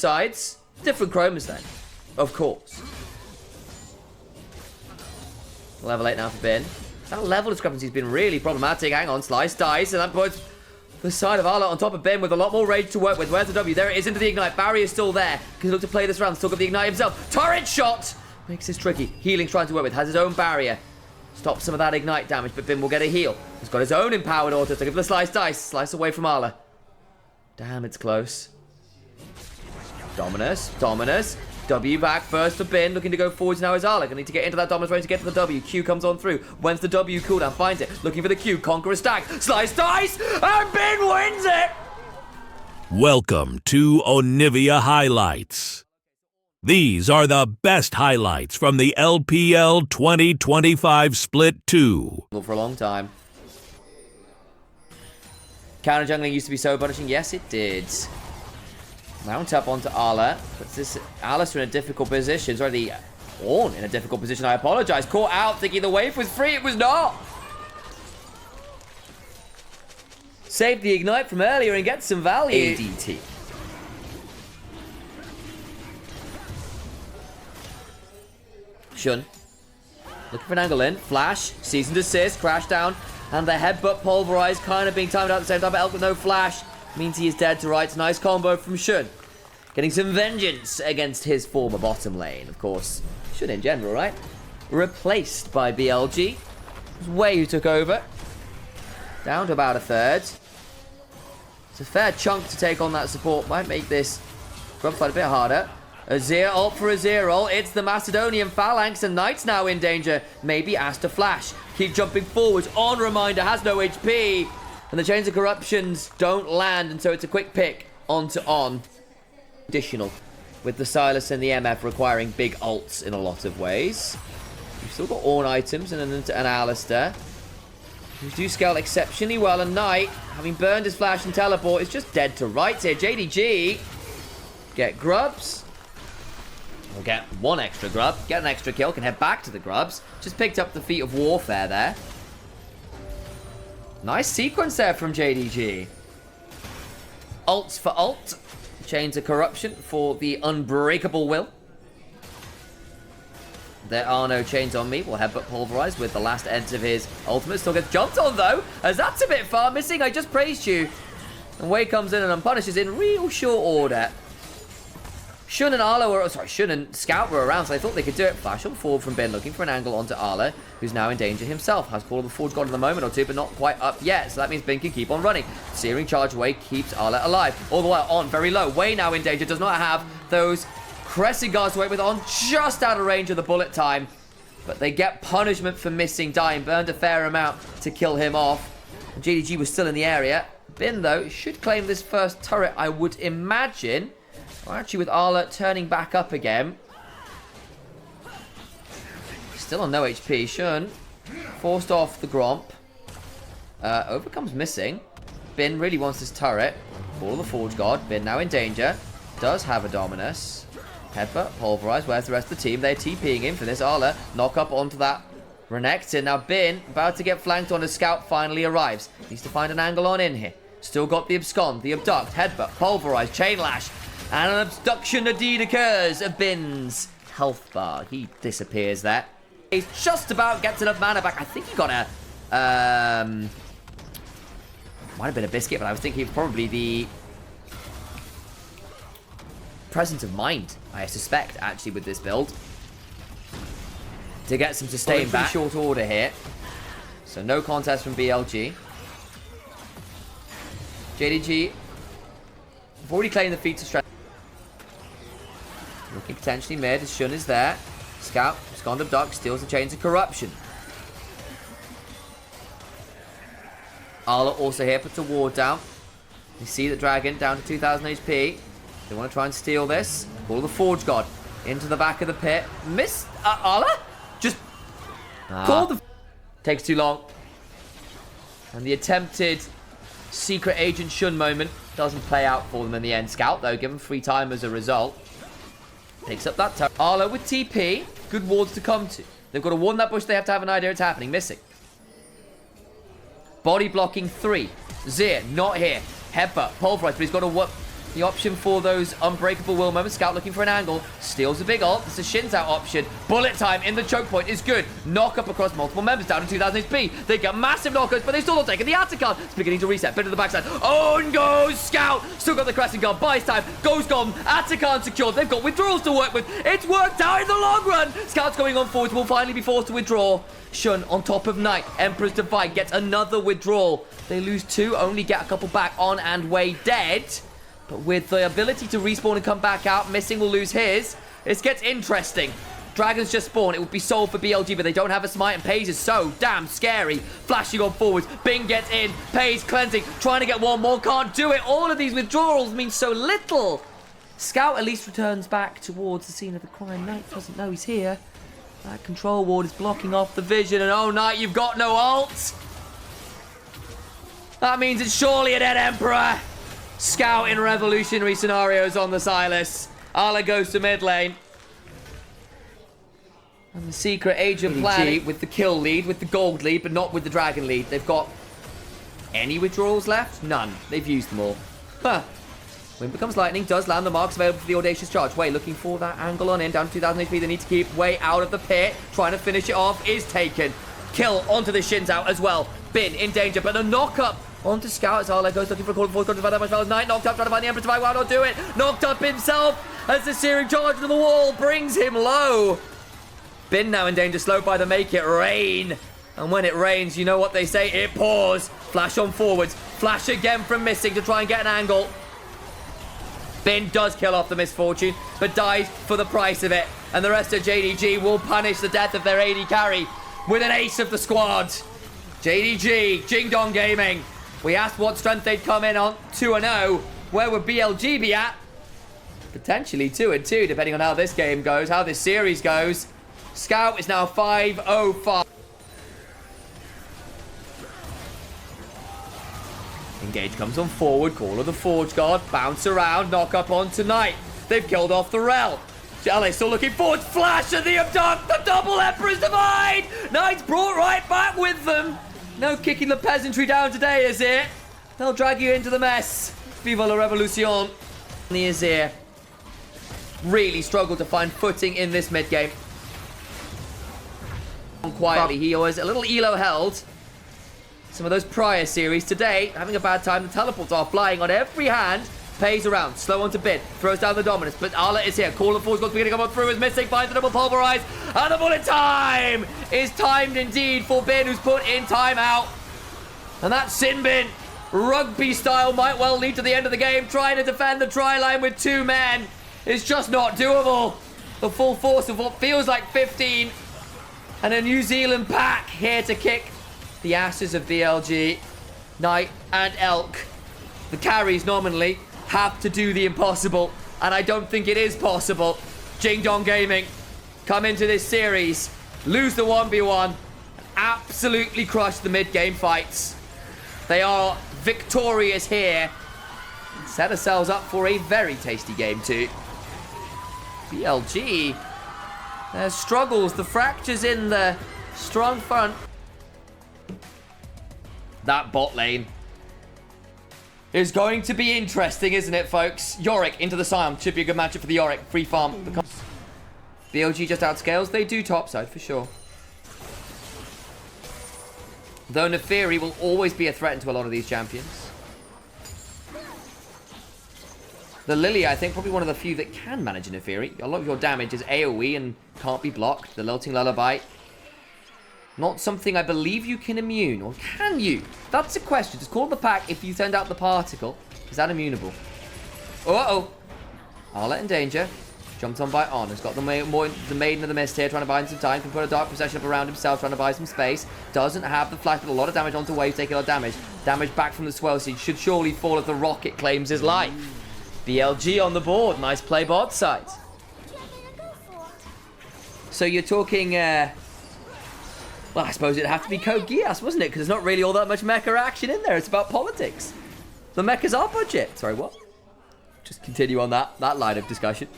Sides, different chromas then, of course. Level 8 now for Bin. That level discrepancy has been really problematic. Hang on, slice, dice, and that puts the side of Arla on top of Bin with a lot more rage to work with. Where's the W? There it is into the Ignite. Barry is still there. Can look to play this round. Still got the Ignite himself. Turret shot! Makes this tricky. Healing's trying to work with. Has his own barrier. Stops some of that Ignite damage, but Bin will get a heal. He's got his own empowered auto. So give the slice, dice. Slice away from Arla. Damn, it's close. Dominus. W back first for Bin, looking to go forwards now is Arla. Gonna need to get into that Dominus range to get to the W. Q comes on through. When's the W cooldown? Finds it. Looking for the Q. Conqueror stack. Slice dice! And Bin wins it! Welcome to Onivia Highlights. These are the best highlights from the LPL 2025 Split 2. For a long time. Counter jungling used to be so punishing. Yes, it did. Mount up onto Arla. Puts this Alistair in a difficult position. Sorry, the Ornn in a difficult position. I apologize. Caught out, thinking the wave was free. It was not. Saved the Ignite from earlier and gets some value. ADT. Shun. Looking for an angle in. Flash. Seasoned assist. Crash down. And the headbutt pulverized. Kind of being timed out at the same time. But Elk with no flash. Means he is dead to rights. Nice combo from Shun. Getting some vengeance against his former bottom lane. Of course, Shun in general, right? Replaced by BLG. It was Wei who took over. Down to about a third. It's a fair chunk to take on that support. Might make this grub fight a bit harder. Azir ult for Azir ult. It's the Macedonian Phalanx and Knight's now in danger. Maybe Asta Flash. Keep jumping forwards. On reminder has no HP. And the Chains of Corruptions don't land, and so it's a quick pick onto On. Additional, with the Sylas and the MF requiring big ults in a lot of ways. We've still got Ornn items and an Alistair. Who do scale exceptionally well, and Knight, having burned his flash and teleport, is just dead to rights here. JDG, get grubs. We'll get one extra grub, get an extra kill, can head back to the grubs. Just picked up the feat of warfare there. Nice sequence there from JDG. Ults for ult. Chains of Corruption for the unbreakable will. There are no chains on me. We'll headbutt pulverize with the last ends of his ultimate. Still gets jumped on though, as that's a bit far missing. I just praised you. And Wei comes in and unpunishes in real short order. Shun and Arla were, Shun and Scout were around, so I thought they could do it. Flash on forward from Bin, looking for an angle onto Arla, who's now in danger himself. Has Call of the Forge gone in a moment or two, but not quite up yet. So that means Bin can keep on running. Searing charge away keeps Arla alive. All the way on, very low. Wei now in danger, does not have those Crescent Guards to wait with On, just out of range of the bullet time. But they get punishment for missing dying. Burned a fair amount to kill him off. JDG was still in the area. Bin, though, should claim this first turret, I would imagine. Well, actually, with Arla turning back up again. Still on no HP. Shun forced off the Gromp. Overcome's missing. Bin really wants this turret. Call of the Forge God. Bin now in danger. Does have a Dominus. Headbutt, pulverize. Where's the rest of the team? They're TPing in for this. Arla knock up onto that Renekton. Now Bin about to get flanked on as Scout finally arrives. Needs to find an angle on in here. Still got the abscond, the abduct, headbutt, pulverize, chain lash. And an abduction indeed occurs of Bin's health bar. He disappears there. He's just about gets enough mana back. I think he got a... might have been a biscuit, but I was thinking probably the... presence of mind, I suspect, actually, with this build. To get some sustain back. Short order here. So no contest from BLG. JDG... I've already claimed the feat of strength. Looking potentially mid as Shun is there. Scout, Skond Abduct, steals the Chains of Corruption. Arla also here, puts a ward down. You see the dragon down to 2000 HP. They want to try and steal this. Call the Forge God into the back of the pit. Miss Arla? Just call the... Takes too long. And the attempted secret agent Shun moment doesn't play out for them in the end. Scout, though, given free time as a result. Takes up that turret. Arla with TP. Good wards to come to. They've got to warn that bush. They have to have an idea it's happening. Missing. Body blocking 3. Zir, not here. Headbutt, pulverize, but he's got to The option for those unbreakable will moments. Scout looking for an angle. Steals a big ult. It's a Shin's out option. Bullet time in the choke point is good. Knock up across multiple members down to 2000 HP. They get massive knockouts, but they still not taking the Atacon. It's beginning to reset. Bit of the backside. On goes Scout. Still got the Crescent Gun. Buys time. Goes gone. Atacon secured. They've got withdrawals to work with. It's worked out in the long run. Scout's going on forward. Will finally be forced to withdraw. Shun on top of Knight. Emperor's Divide gets another withdrawal. They lose 2. Only get a couple back on and Way dead. But with the ability to respawn and come back out, Missing will lose his. This gets interesting. Dragons just spawn. It would be sold for BLG, but they don't have a smite, and Pays is so damn scary. Flashing on forwards. Bing gets in. Pays cleansing. Trying to get one more. Can't do it. All of these withdrawals mean so little. Scout at least returns back towards the scene of the crime. Knight doesn't know he's here. That control ward is blocking off the vision, and oh, Knight, you've got no ult. That means it's surely a dead Emperor. Scout in revolutionary scenarios on the Silas. Ala goes to mid lane. And the secret agent plan with the kill lead, with the gold lead, but not with the dragon lead. They've got any withdrawals left? None. They've used them all. Huh. Wind becomes lightning, does land the marks available for the audacious charge. Way looking for that angle on in, down to 2000 HP. They need to keep Way out of the pit. Trying to finish it off is taken. Kill onto the Shins out as well. Bin in danger, but the knock up onto Scout as Arlo goes looking for a call before to find that much fellas. Knight knocked up, trying to find the Emperor Divide. Why not do it? Knocked up himself as the searing charge to the wall brings him low. Bin now in danger, slowed by the make it rain. And when it rains, you know what they say, it pours. Flash on forwards. Flash again from Missing to try and get an angle. Bin does kill off the Misfortune, but dies for the price of it. And the rest of JDG will punish the death of their AD carry with an ace of the squad. JDG, Jing Dong Gaming. We asked what strength they'd come in on, 2-0. Where would BLG be at? Potentially 2-2, depending on how this game goes, how this series goes. Scout is now 5-0-5. Engage comes on forward, Call of the Forge Guard, bounce around, knock up onto Knight. They've killed off the Rel. LA still looking forward, flash and the abduct, the double Emperor's Divide! Knight's brought right back with them. No kicking the peasantry down today, is it? They'll drag you into the mess. Viva la revolution. The Azir really struggled to find footing in this mid game. Quietly, he was a little elo held. Some of those prior series today, having a bad time. The teleports are flying on every hand. Pays around, slow onto Bid, throws down the Dominance, but Arla is here. Call of Force God's beginning to come through, is Missing, finds the double pulverize, and the bullet time is timed indeed for Bin, who's put in timeout. And that Sin Bin, rugby style, might well lead to the end of the game. Trying to defend the try line with 2 men is just not doable. The full force of what feels like 15, and a New Zealand pack here to kick the asses of BLG, Knight, and Elk. The carries nominally have to do the impossible, and I don't think it is possible. Jing Dong Gaming come into this series, lose the 1v1, and absolutely crush the mid-game fights. They are victorious here, and set ourselves up for a very tasty game too. BLG, their struggles, the fractures in the strong front. That bot lane is going to be interesting, isn't it, folks? Yorick into the Scion. Should be a good matchup for the Yorick. Free farm. BLG just outscales. They do topside, for sure. Though Neferi will always be a threat to a lot of these champions. The Lily, I think, probably one of the few that can manage a Neferi. A lot of your damage is AoE and can't be blocked. The Lilting Lullaby. Not something I believe you can immune. Or can you? That's a question. Just call the pack if you send out the particle. Is that immunable? Uh-oh. Arla in danger. Jumped on by On. Has got the Maiden of the Mist here, trying to buy him some time. Can put a Dark Procession up around himself, trying to buy some space. Doesn't have the flash, but a lot of damage onto Wave, taking a lot of damage. Damage back from the Swell Seed. Should surely fall if the Rocket claims his life. BLG on the board. Nice play bot side. So you're talking... well, I suppose it'd have to be Code Geass, wasn't it? Because there's not really all that much mecha action in there. It's about politics. The mecha's our budget. Sorry, what? Just continue on that line of discussion.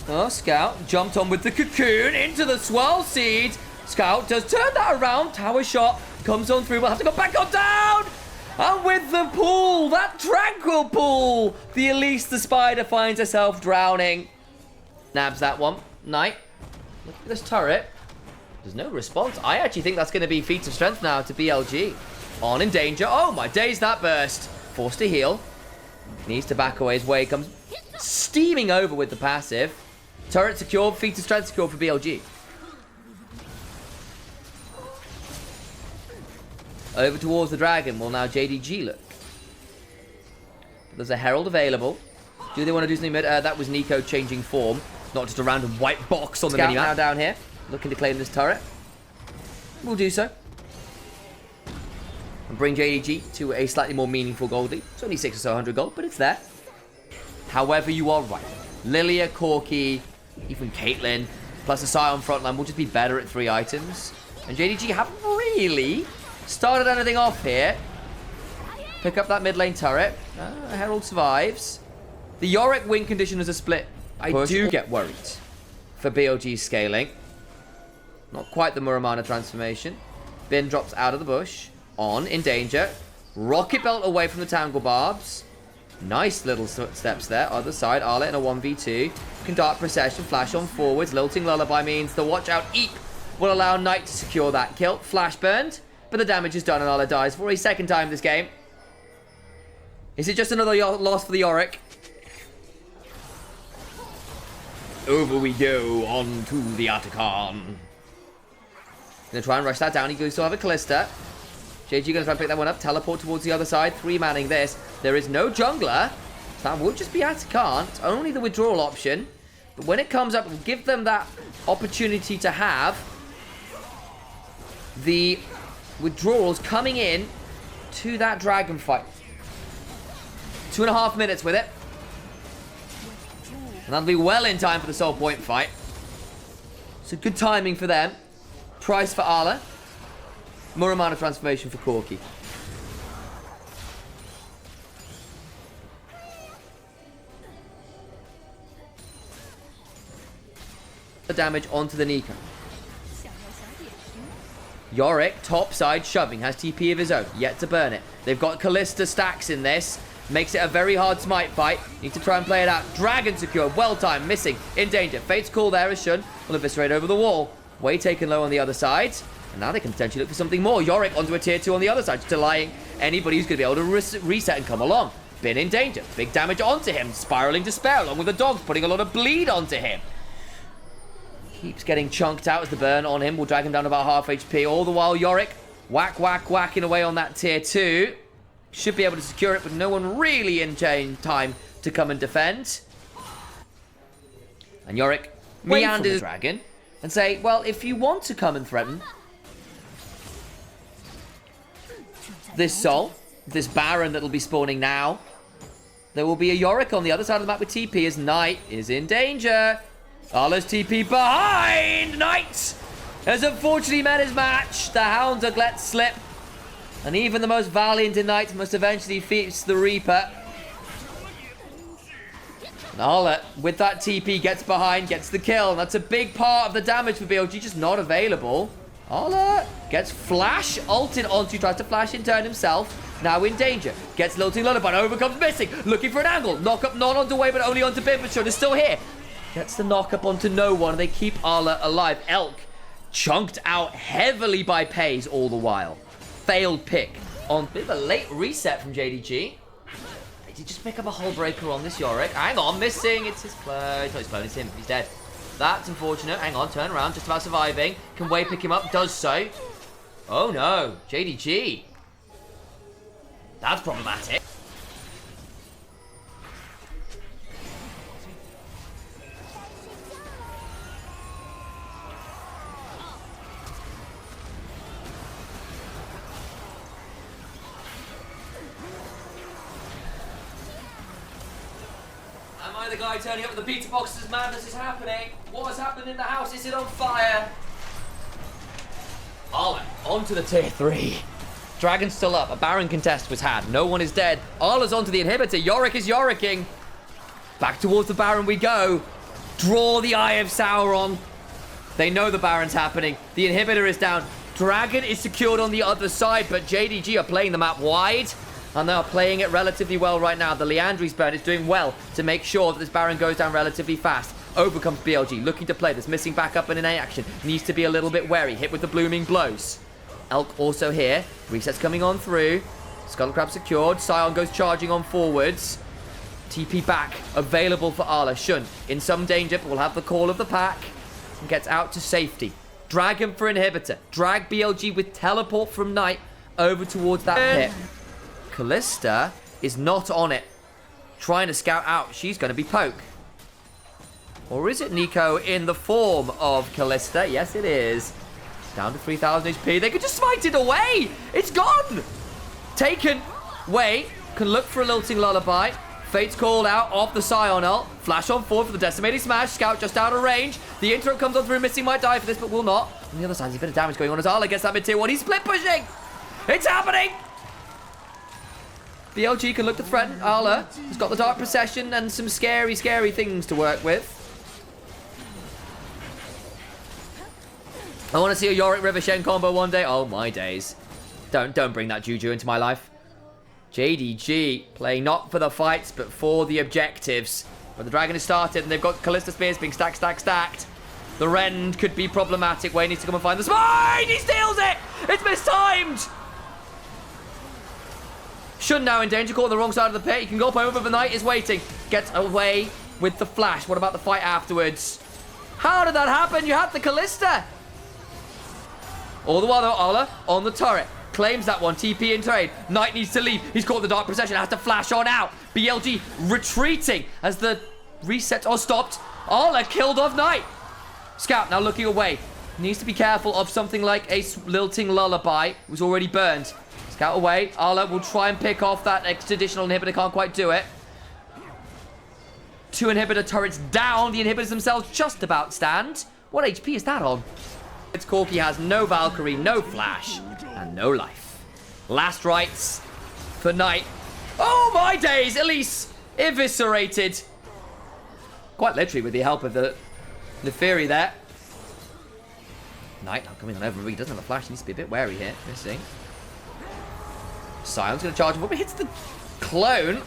Oh, Scout jumped on with the cocoon into the swirl seed. Scout does turn that around. Tower shot comes on through. We'll have to go back on down. And with the pool, that tranquil pool, the Elise the Spider finds herself drowning. Nabs that one. Knight. Look at this turret. There's no response. I actually think that's going to be feats of strength now to BLG. On in danger. Oh my days, that burst. Forced to heal. Needs to back away. His way comes steaming over with the passive. Turret secured. Feats of strength secured for BLG. Over towards the dragon will now JDG look. There's a herald available. Do they want to do something mid? That was Nico changing form. Not just a random white box on the minimap. Now down here. Looking to claim this turret. We'll do so. And bring JDG to a slightly more meaningful gold lead. It's only 6 or so 100 gold, but it's there. However, you are right. Lilia, Corki, even Caitlyn, plus a Scion frontline will just be better at 3 items. And JDG haven't really started anything off here. Pick up that mid lane turret. Herald survives. The Yorick win condition is a split. I do get worried for BLG's scaling. Not quite the Muramana transformation. Bin drops out of the bush. On, in danger. Rocket belt away from the Tangle Barbs. Nice little steps there. Other side, Arlet in a 1v2. Can dart procession, flash on forwards. Lilting Lullaby means the watch out Eep will allow Knight to secure that kill. Flash burned, but the damage is done and Arlet dies for a second time this game. Is it just another loss for the Yorick? Over we go, on to the Articon. Gonna try and rush that down. He goes to have a Callista. JG gonna try and pick that one up. Teleport towards the other side. 3-manning this. There is no jungler. That would just be Articon. It's only the withdrawal option. But when it comes up, give them that opportunity to have the withdrawals coming in to that dragon fight. 2.5 minutes with it. And that'll be well in time for the Soul Point fight. So good timing for them. Price for Arla. Muramana transformation for Corki. The damage onto the Nico. Yorick, top side, shoving. Has TP of his own. Yet to burn it. They've got Callista stacks in this. Makes it a very hard smite fight. Need to try and play it out. Dragon secured. Well timed. Missing. In danger. Fate's call there as Shun will eviscerate over the wall. Way taken low on the other side. And now they can potentially look for something more. Yorick onto a tier 2 on the other side. Just delaying anybody who's going to be able to reset and come along. Been in danger. Big damage onto him. Spiraling despair along with the dogs. Putting a lot of bleed onto him. Keeps getting chunked out as the burn on him will drag him down to about half HP. All the while Yorick whacking away on that tier 2. Should be able to secure it, but no one really in time to come and defend. And Yorick meanders the dragon and say, well, if you want to come and threaten this Soul, this Baron that'll be spawning now, there will be a Yorick on the other side of the map with TP as Knight is in danger. Arla's TP behind. Knight has unfortunately met his match. The Hounds are let slip. And even the most valiant in Knights must eventually face the Reaper. And Arla, with that TP, gets behind, gets the kill. And that's a big part of the damage for BLG, just not available. Arla gets flash ulted onto, tries to flash in turn himself. Now in danger. Gets Lilting Lullaby, overcomes missing. Looking for an angle. Knock up not onto way, but only onto Bin, but Shun is still here. Gets the knock up onto no one, and they keep Arla alive. Elk chunked out heavily by Pays all the while. Failed pick on bit of a late reset from JDG. Did he just pick up a hull breaker on this Yorick? Hang on, missing. It's his clone. It's not his clone, it's him. He's dead. That's unfortunate. Hang on, turn around. Just about surviving. Can Wei pick him up? Does so. Oh no, JDG. That's problematic. The guy turning up with the pizza boxes, madness is happening. What has happened in the house? Is it on fire? Arla onto the tier 3. Dragon's still up. A Baron contest was had. No one is dead. Arla's onto the inhibitor. Yorick is Yoricking. Back towards the Baron we go. Draw the Eye of Sauron. They know the Baron's happening. The inhibitor is down. Dragon is secured on the other side, but JDG are playing the map wide, and they are playing it relatively well right now. The Leandri's burn is doing well to make sure that this Baron goes down relatively fast. Over comes BLG, looking to play this, missing back up and in action. Needs to be a little bit wary, hit with the blooming blows. Elk also here. Resets coming on through. Scuttle Crab secured. Scion goes charging on forwards. TP back, available for Arla. Shun in some danger, but will have the call of the pack. And gets out to safety. Dragon for inhibitor. Drag BLG with teleport from Knight over towards that pit. Kalista is not on it. Trying to scout out. She's going to be poke. Or is it Nico in the form of Kalista? Yes, it is. Down to 3,000 HP. They could just smite it away. It's gone. Taken. Wait. Can look for a lilting lullaby. Fate's called out off the Scion ult. Flash on forward for the decimating smash. Scout just out of range. The intro comes on through. Missing might die for this, but will not. On the other side, there's a bit of damage going on as Arla gets that mid-tier one. He's split pushing. It's happening. BLG can look to threaten. Arla has got the Dark Procession and some scary, scary things to work with. I want to see a Yorick River Shen combo one day. Oh, my days. Don't bring that juju into my life. JDG playing not for the fights, but for the objectives. But the Dragon has started, and they've got Kalista Spears being stacked. The Rend could be problematic. Wayne needs to come and find the smite. He steals it. It's mistimed. Shun now in danger. Caught on the wrong side of the pit. He can go up over, but the Knight is waiting. Gets away with the flash. What about the fight afterwards? How did that happen? You had the Kalista. All the while, though, Arla on the turret. Claims that one. TP in trade. Knight needs to leave. He's caught the Dark Procession. Has to flash on out. BLG retreating as the reset are stopped. Arla killed off Knight. Scout now looking away. Needs to be careful of something like a lilting lullaby. It was already burned. Scout away. Arla will try and pick off that additional inhibitor. Can't quite do it. 2 inhibitor turrets down. The inhibitors themselves just about stand. What HP is that on? It's Corki has no Valkyrie, no flash, and no life. Last rites for Knight. Oh my days! Elise eviscerated. Quite literally with the help of the Neferi there. Knight not coming on over, but he doesn't have a flash. He needs to be a bit wary here. Missing. Sion's going to charge him up, but hits the clone.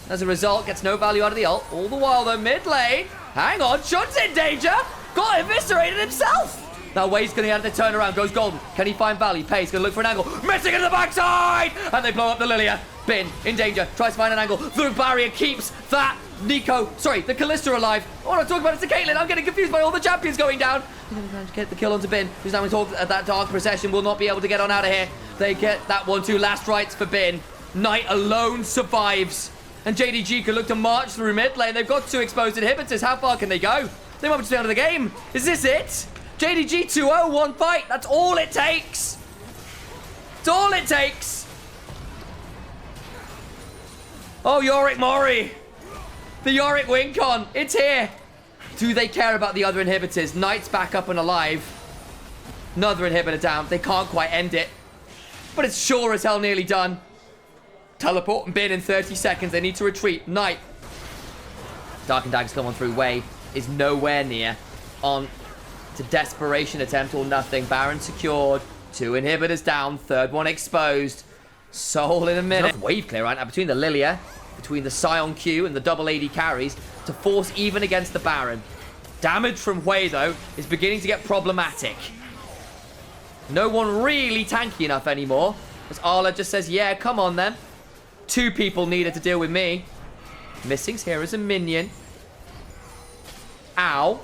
As a result, gets no value out of the ult. All the while, though, mid lane. Hang on, Shun's in danger. Got eviscerated himself. Now Wade's going to get the turnaround. Goes golden. Can he find value? Pace going to look for an angle. Missing into the backside. And they blow up the Lilia. Bin in danger. Tries to find an angle. The barrier keeps that the Kalista alive. I want to talk about it to Caitlyn. I'm getting confused by all the champions going down. They're going to try to get the kill onto Bin. Who's now in talk at that Dark Procession. Will not be able to get on out of here. They get that one too. Last rites for Bin. Knight alone survives. And JDG can look to march through mid lane. They've got 2 exposed inhibitors. How far can they go? They might be just out of the game. Is this it? JDG 2-0, 1 fight. That's all it takes. It's all it takes. Oh, Yorick Mori. The Yorick Wincon. It's here. Do they care about the other inhibitors? Knight's back up and alive. Another inhibitor down. They can't quite end it. But it's sure as hell nearly done. Teleport and bin in 30 seconds. They need to retreat. Knight. Dark and Daggers come on through. Way is nowhere near. On to desperation attempt or nothing. Baron secured. 2 inhibitors down. 3rd one exposed. Soul in a minute. Wave clear right now between the Lilia, between the Scion Q and the double AD carries to force even against the Baron. Damage from Wei, though, is beginning to get problematic. No one really tanky enough anymore. As Arla just says, yeah, come on then. 2 people needed to deal with me. Missing's here as a minion. Ow.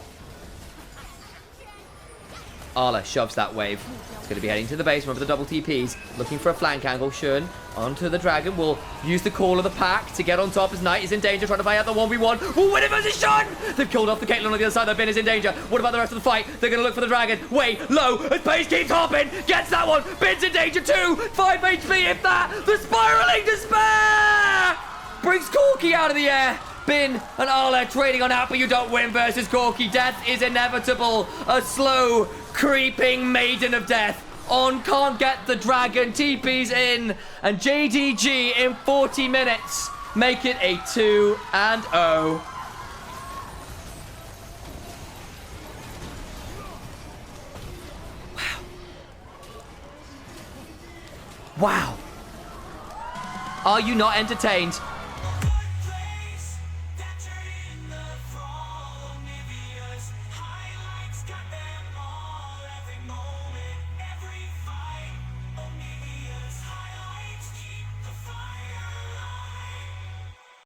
Arla shoves that wave. It's going to be heading to the base. Remember the double TPs. Looking for a flank angle. Shun onto the Dragon. Will use the call of the pack to get on top as Knight is in danger. Trying to fight out the 1v1. Will win it versus Shun! They've killed off the Caitlyn on the other side. Though Bin is in danger. What about the rest of the fight? They're going to look for the Dragon. Way low as Pace keeps hopping. Gets that one. Bin's in danger too. 5 HP if that. The spiraling despair! Brings Corki out of the air. Bin and Arla trading on out, but you don't win versus Corki. Death is inevitable. A slow, creeping maiden of death. On can't get the Dragon. TP's in. And JDG in 40 minutes make it a 2-0. Wow. Are you not entertained?